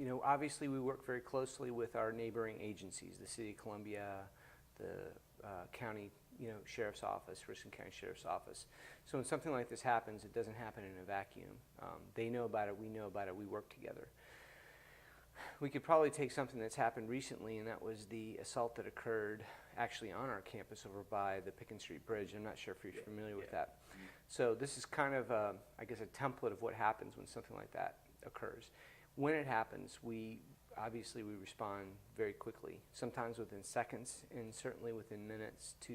You know, obviously we work very closely with our neighboring agencies, the City of Columbia, the county, Sheriff's Office, Richland County Sheriff's Office. So when something like this happens, it doesn't happen in a vacuum. They know about it, we know about it, we work together. We could probably take something that's happened recently, and that was the assault that occurred actually on our campus over by the Pickens Street Bridge. I'm not sure if you're familiar with that. So this is kind of, I guess, a template of what happens when something like that occurs. When it happens, obviously we respond very quickly, sometimes within seconds and certainly within minutes to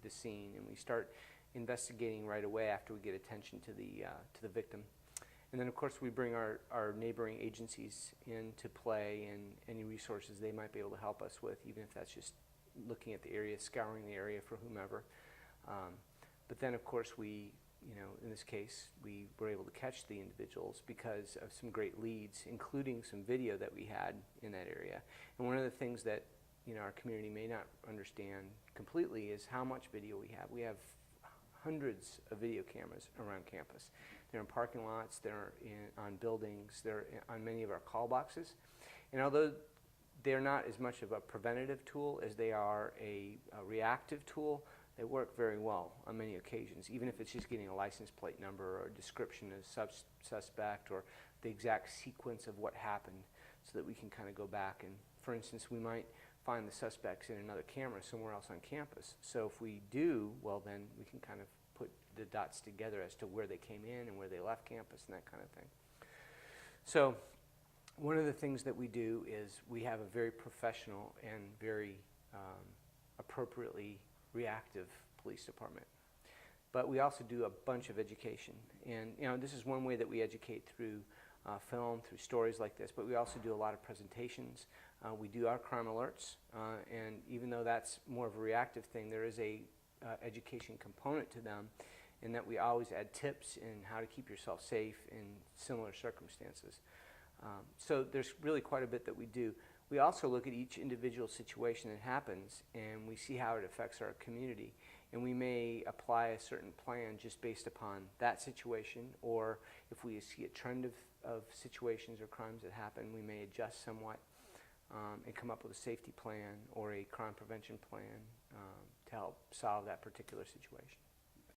the scene, and we start investigating right away after we get attention to the victim. And then of course we bring our neighboring agencies into play, and any resources they might be able to help us with, even if that's just looking at the area, scouring the area for whomever. But then of course in this case, we were able to catch the individuals because of some great leads, including some video that we had in that area. And one of the things that our community may not understand completely is how much video we have. We have hundreds of video cameras around campus. They're in parking lots, they're on buildings, they're on many of our call boxes. And although they're not as much of a preventative tool as they are a reactive tool, they work very well on many occasions, even if it's just getting a license plate number or a description of suspect or the exact sequence of what happened, so that we can kind of go back and, for instance, we might find the suspects in another camera somewhere else on campus. So if we do, well then we can kind of put the dots together as to where they came in and where they left campus and that kind of thing. So one of the things that we do is we have a very professional and very appropriately reactive police department. But we also do a bunch of education. And this is one way that we educate through film, through stories like this, but we also do a lot of presentations. We do our crime alerts, and even though that's more of a reactive thing, there is a education component to them, in that we always add tips in how to keep yourself safe in similar circumstances. So there's really quite a bit that we do. We also look at each individual situation that happens, and we see how it affects our community. And we may apply a certain plan just based upon that situation, or if we see a trend of situations or crimes that happen, we may adjust somewhat and come up with a safety plan or a crime prevention plan to help solve that particular situation.